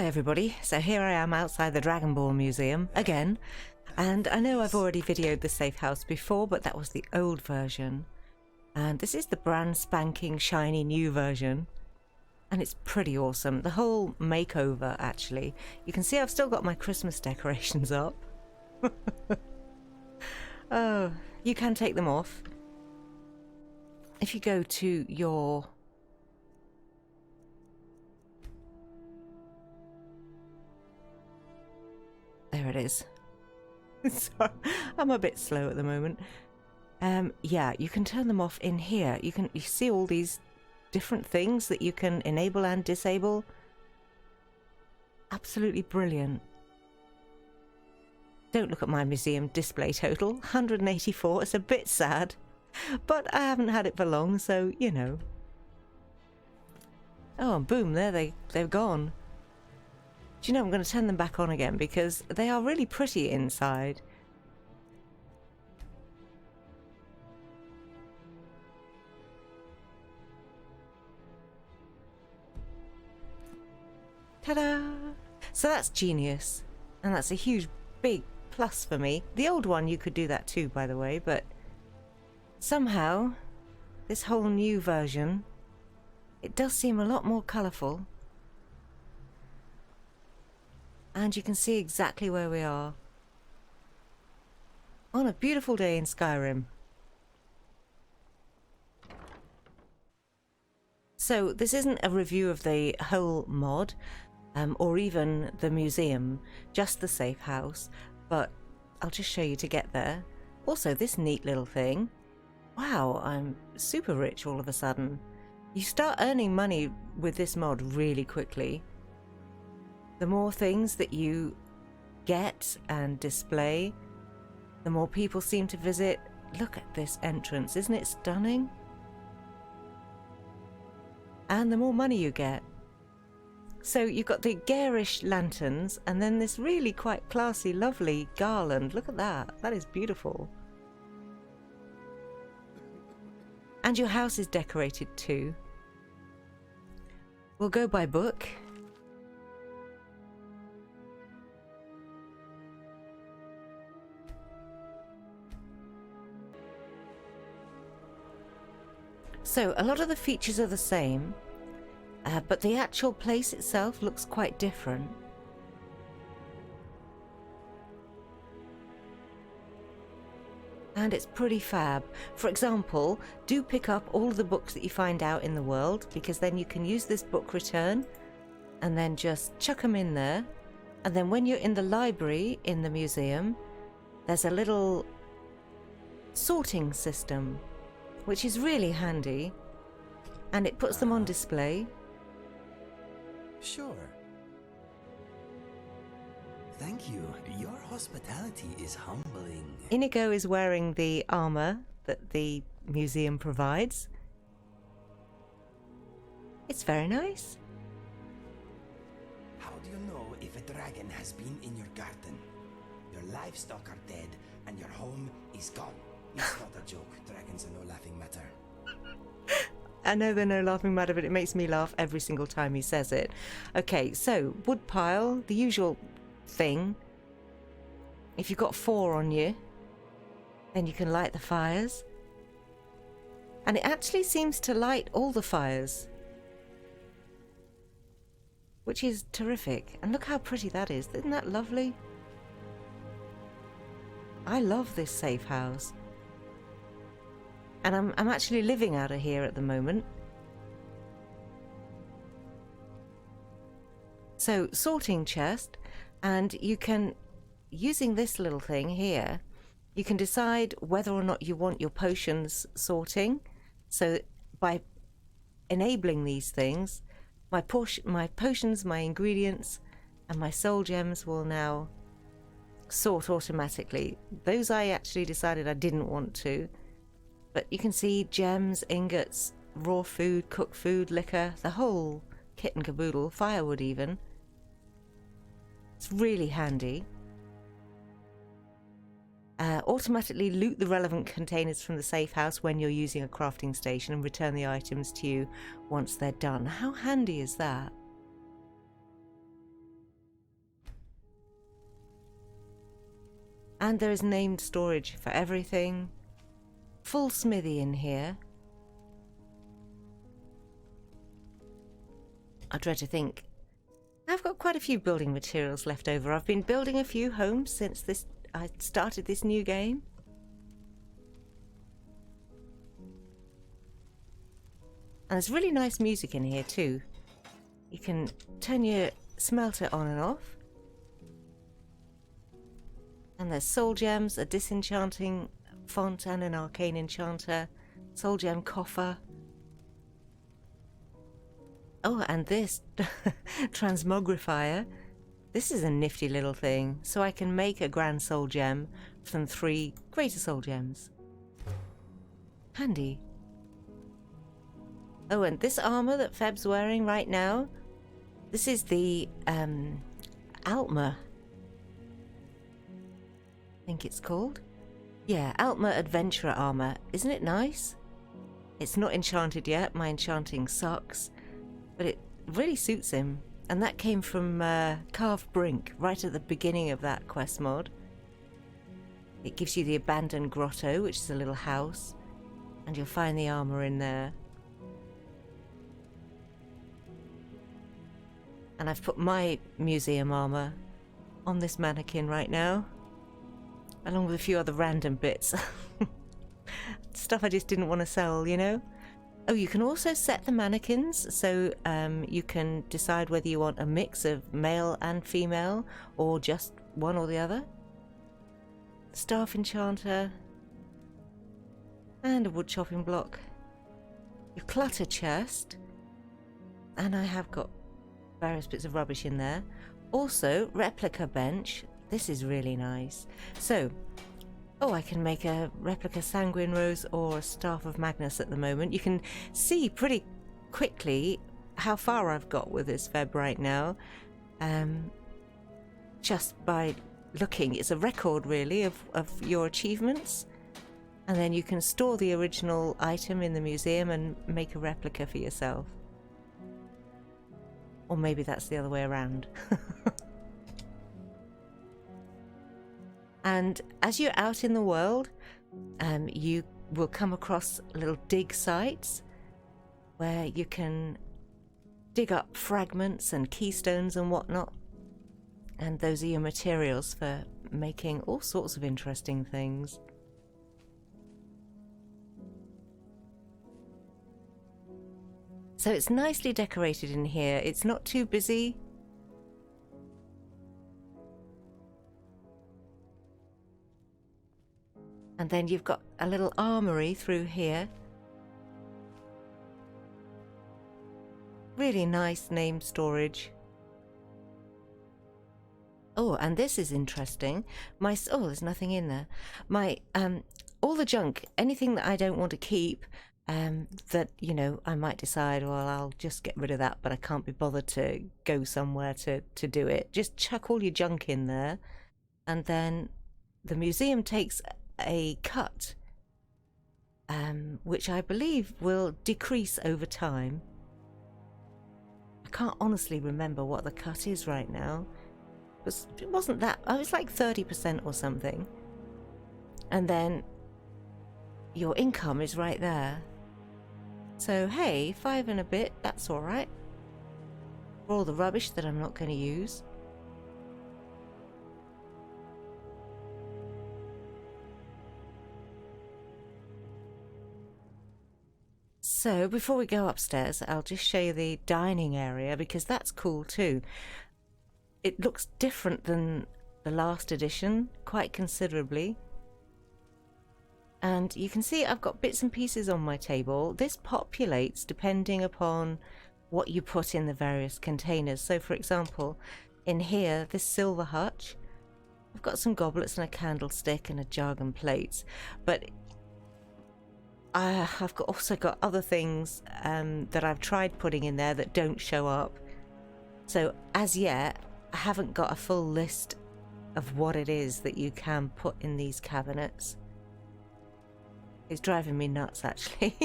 Hi everybody, so here I am outside the Dragonborn Museum again, and I know I've already videoed the Safehouse before, but that was the old version, and this is the brand spanking shiny new version, and it's pretty awesome. The whole makeover, actually. You can see I've still got my Christmas decorations up. Oh, you can take them off. If you go to your... There it is. Sorry, I'm a bit slow at the moment. Yeah, you can turn them off in here. You see all these different things that you can enable and disable. Absolutely brilliant. Don't look at my museum display total. 184. It's a bit sad, but I haven't had it for long, so you know. Oh, and boom! They're gone. Do you know, I'm going to turn them back on again because they are really pretty inside. Ta-da! So that's genius. And that's a huge, big plus for me. The old one, you could do that too, by the way, but somehow, this whole new version, it does seem a lot more colourful. And you can see exactly where we are. On a beautiful day in Skyrim. So this isn't a review of the whole mod, or even the museum, just the safe house, but I'll just show you to get there. Also, this neat little thing. Wow, I'm super rich all of a sudden. You start earning money with this mod really quickly. The more things that you get and display, the more people seem to visit. Look at this entrance, isn't it stunning? And the more money you get. So you've got the garish lanterns and then this really quite classy, lovely garland. Look at that, that is beautiful. And your house is decorated too. We'll go by book. So a lot of the features are the same, but the actual place itself looks quite different. And it's pretty fab. For example, do pick up all of the books that you find out in the world, because then you can use this book return and then just chuck them in there. And then when you're in the library in the museum, there's a little sorting system, which is really handy, and it puts them on display. Sure. Thank you. Your hospitality is humbling. Inigo is wearing the armor that the museum provides. It's very nice. How do you know if a dragon has been in your garden? Your livestock are dead and your home is gone. It's not a joke. Dragons are no laughing matter. I know they're no laughing matter, but it makes me laugh every single time he says it. Okay, so wood pile, the usual thing. If you've got 4 on you, then you can light the fires. And it actually seems to light all the fires, which is terrific. And look how pretty that is. Isn't that lovely? I love this safe house. And I'm actually living out of here at the moment. So, sorting chest, and you can, using this little thing here, you can decide whether or not you want your potions sorting. So by enabling these things, my potions, my ingredients, and my soul gems will now sort automatically. Those I actually decided I didn't want to. But you can see gems, ingots, raw food, cooked food, liquor, the whole kit and caboodle, firewood even. It's really handy. Automatically loot the relevant containers from the safe house when you're using a crafting station and return the items to you once they're done. How handy is that? And there is named storage for everything. Full smithy in here. I dread to think. I've got quite a few building materials left over. I've been building a few homes since I started this new game. And there's really nice music in here too. You can turn your smelter on and off. And there's soul gems, a disenchanting font and an arcane enchanter, soul gem coffer. Oh, and this transmogrifier. This is a nifty little thing, so I can make a grand soul gem from 3 greater soul gems. Handy. Oh, and this armor that Feb's wearing right now, this is the Altmer. I think it's called. Yeah, Altmer Adventurer armor. Isn't it nice? It's not enchanted yet. My enchanting sucks. But it really suits him. And that came from Carved Brink, right at the beginning of that quest mod. It gives you the abandoned grotto, which is a little house. And you'll find the armor in there. And I've put my museum armor on this mannequin right now, along with a few other random bits. Stuff I just didn't want to sell, you know? Oh, you can also set the mannequins, so you can decide whether you want a mix of male and female, or just one or the other. Staff enchanter. And a wood chopping block. Your clutter chest. And I have got various bits of rubbish in there. Also, replica bench. This is really nice. So, oh, I can make a replica sanguine rose or a staff of Magnus at the moment. You can see pretty quickly how far I've got with this Feb right now. Just by looking. It's a record really of your achievements. And then you can store the original item in the museum and make a replica for yourself. Or maybe that's the other way around. And as you're out in the world, you will come across little dig sites where you can dig up fragments and keystones and whatnot. And those are your materials for making all sorts of interesting things. So it's nicely decorated in here. It's not too busy. And then you've got a little armory through here. Really nice name storage. Oh, and this is interesting. Oh, there's nothing in there. All the junk, anything that I don't want to keep, that, you know, I might decide, well, I'll just get rid of that, but I can't be bothered to go somewhere to do it. Just chuck all your junk in there, and then the museum takes a cut, which I believe will decrease over time. I can't honestly remember what the cut is right now. It wasn't that, it was like 30% or something. And then your income is right there. So hey, 5 and a bit, that's alright. For all the rubbish that I'm not going to use. So before we go upstairs, I'll just show you the dining area, because that's cool too. It looks different than the last edition, quite considerably. And you can see I've got bits and pieces on my table. This populates depending upon what you put in the various containers. So for example, in here, this silver hutch, I've got some goblets and a candlestick and a jug and plates. But I've also got other things that I've tried putting in there that don't show up. So as yet, I haven't got a full list of what it is that you can put in these cabinets. It's driving me nuts, actually.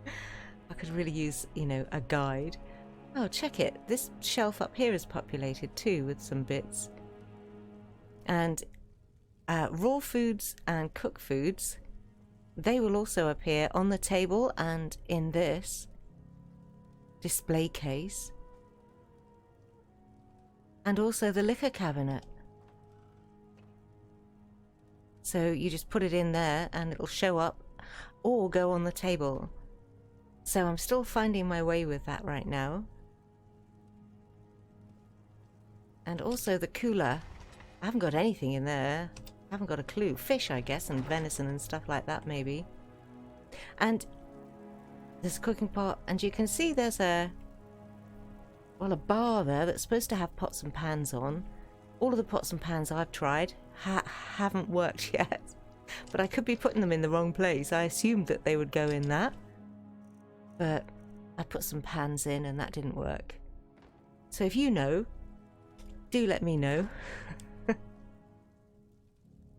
I could really use, you know, a guide. Oh, check it. This shelf up here is populated too with some bits. And raw foods and cooked foods, they will also appear on the table and in this display case, and also the liquor cabinet. So you just put it in there and it'll show up or go on the table. So I'm still finding my way with that right now. And also the cooler. I haven't got anything in there. I haven't got a clue. Fish, I guess, and venison and stuff like that, maybe. And there's a cooking pot, and you can see there's a bar there that's supposed to have pots and pans on. All of the pots and pans I've tried haven't worked yet. But I could be putting them in the wrong place. I assumed that they would go in that. But I put some pans in and that didn't work. So if you know, do let me know.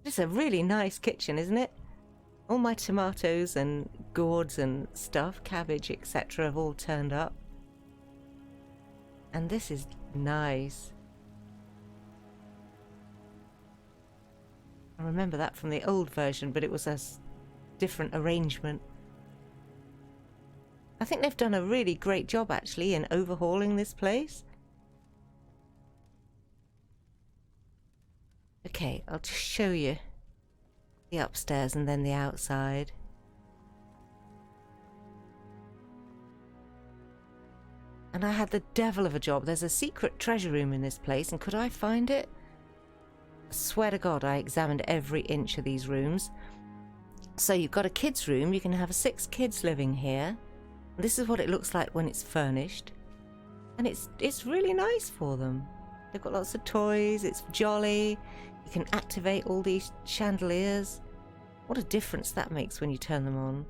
It's a really nice kitchen, isn't it? All my tomatoes and gourds and stuff, cabbage, etc. have all turned up. And this is nice. I remember that from the old version, but it was a different arrangement. I think they've done a really great job, actually, in overhauling this place. Okay, I'll just show you the upstairs and then the outside. And I had the devil of a job. There's a secret treasure room in this place, and could I find it? I swear to God, I examined every inch of these rooms. So you've got a kids' room. You can have 6 kids living here. This is what it looks like when it's furnished. And it's really nice for them. They've got lots of toys. It's jolly. You can activate all these chandeliers. What a difference that makes when you turn them on.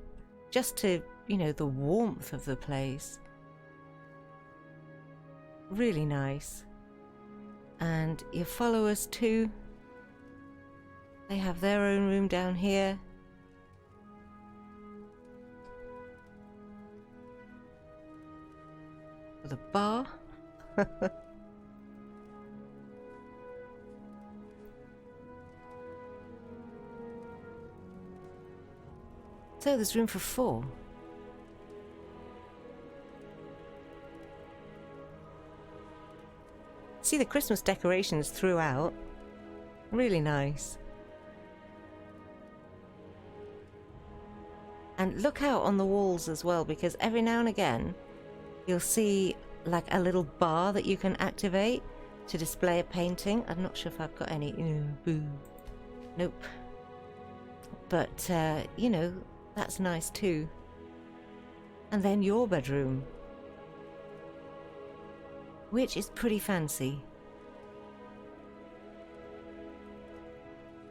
Just to, you know, the warmth of the place. Really nice. And your followers too. They have their own room down here. With a bar. So there's room for 4. See the Christmas decorations throughout. Really nice. And look out on the walls as well, because every now and again you'll see like a little bar that you can activate to display a painting. I'm not sure if I've got any. Boo. Nope. But, you know, that's nice too. And then your bedroom, which is pretty fancy.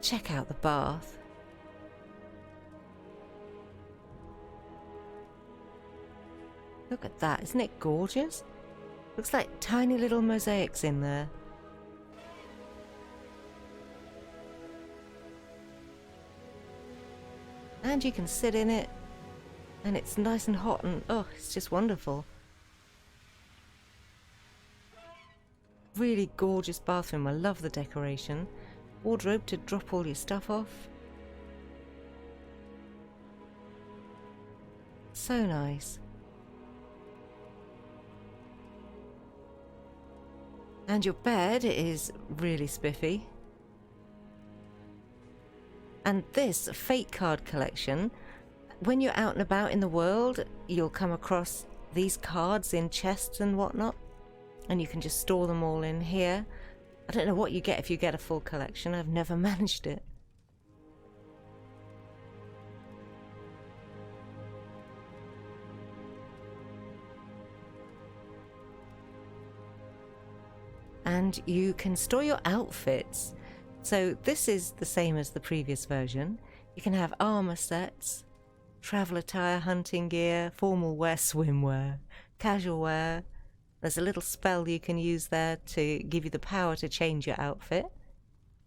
Check out the bath. Look at that, isn't it gorgeous? Looks like tiny little mosaics in there. And you can sit in it, and it's nice and hot, and oh, it's just wonderful. Really gorgeous bathroom. I love the decoration. Wardrobe to drop all your stuff off. So nice. And your bed is really spiffy. And this fate card collection, when you're out and about in the world, you'll come across these cards in chests and whatnot, and you can just store them all in here. I don't know what you get if you get a full collection. I've never managed it. And you can store your outfits. So this is the same as the previous version. You can have armor sets, travel attire, hunting gear, formal wear, swimwear, casual wear. There's a little spell you can use there to give you the power to change your outfit.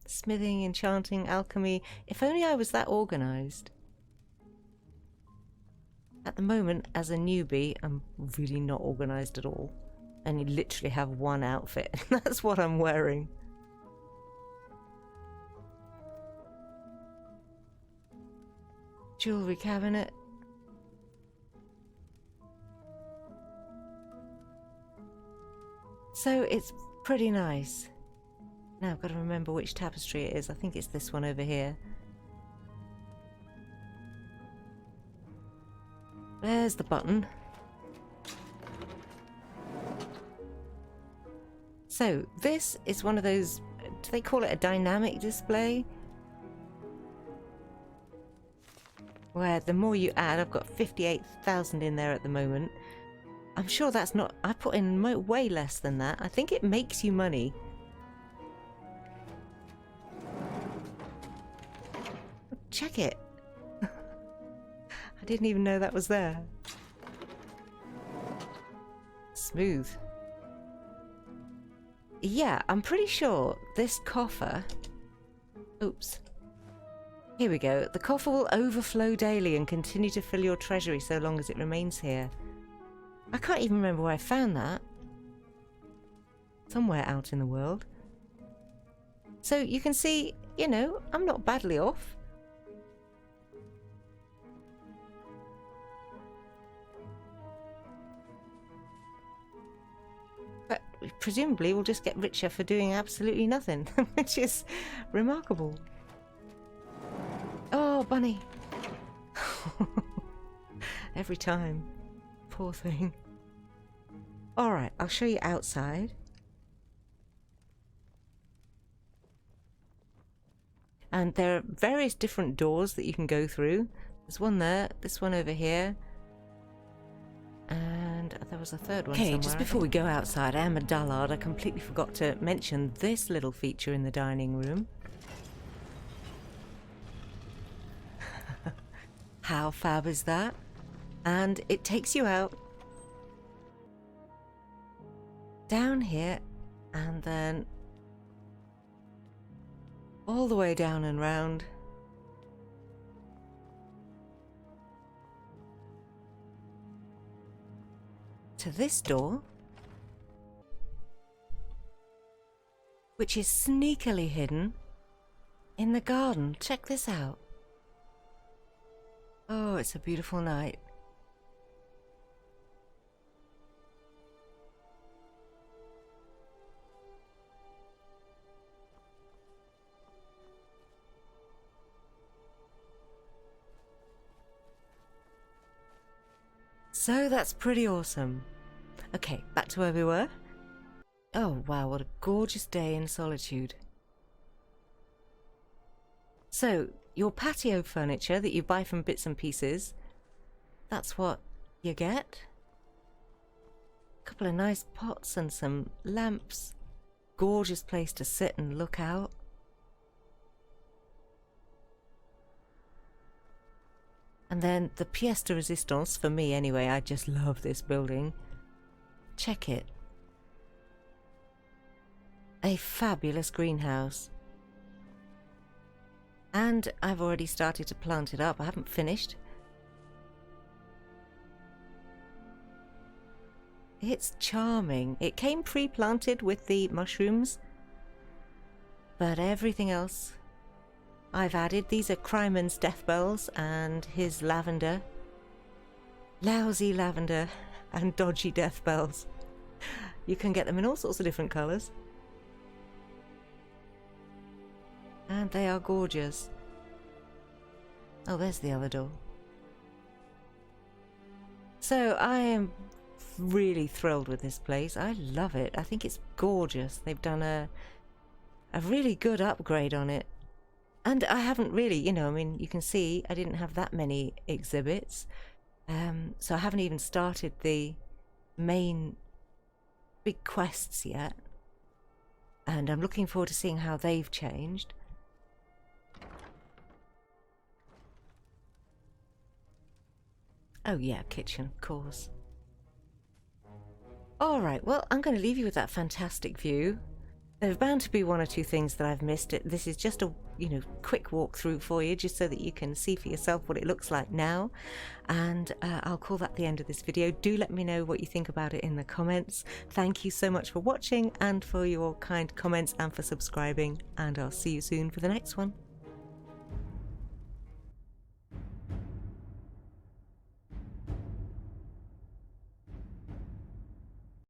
Smithing, enchanting, alchemy. If only I was that organised. At the moment, as a newbie, I'm really not organised at all. And you literally have one outfit. That's what I'm wearing. Jewelry cabinet. So it's pretty nice. Now I've got to remember which tapestry it is. I think it's this one over here. There's the button. So this is one of those, do they call it a dynamic display? Where the more you add, I've got 58,000 in there at the moment. I'm sure that's not, I put in way less than that. I think it makes you money. Check it. I didn't even know that was there. Smooth. Yeah, I'm pretty sure this coffer... Oops. Here we go. The coffer will overflow daily and continue to fill your treasury so long as it remains here. I can't even remember where I found that. Somewhere out in the world. So you can see, you know, I'm not badly off. But presumably we'll just get richer for doing absolutely nothing, which is remarkable. Oh, bunny. Every time. Poor thing. Alright, I'll show you outside. And there are various different doors that you can go through. There's one there, this one over here. And there was a third one somewhere. Okay, just before we go outside, I am a dullard. I completely forgot to mention this little feature in the dining room. How fab is that? And it takes you out down here and then all the way down and round. To this door, which is sneakily hidden in the garden. Check this out. Oh, it's a beautiful night. So that's pretty awesome. Okay, back to where we were. Oh wow, what a gorgeous day in solitude. So, your patio furniture that you buy from Bits and Pieces, that's what you get. A couple of nice pots and some lamps. Gorgeous place to sit and look out. And then the pièce de résistance, for me anyway, I just love this building. Check it. A fabulous greenhouse. And I've already started to plant it up. I haven't finished. It's charming. It came pre-planted with the mushrooms. But everything else I've added. These are Cryman's death bells and his lavender. Lousy lavender and dodgy death bells. You can get them in all sorts of different colours. And they are gorgeous. Oh, there's the other door. So I am really thrilled with this place. I love it. I think it's gorgeous. They've done a really good upgrade on it. And I haven't really, you know, I mean, you can see I didn't have that many exhibits. So I haven't even started the main big quests yet. And I'm looking forward to seeing how they've changed. Oh yeah, kitchen, of course. Alright, well, I'm going to leave you with that fantastic view. There's bound to be one or two things that I've missed. This is just a, you know, quick walkthrough for you, just so that you can see for yourself what it looks like now. And I'll call that the end of this video. Do let me know what you think about it in the comments. Thank you so much for watching and for your kind comments and for subscribing. And I'll see you soon for the next one.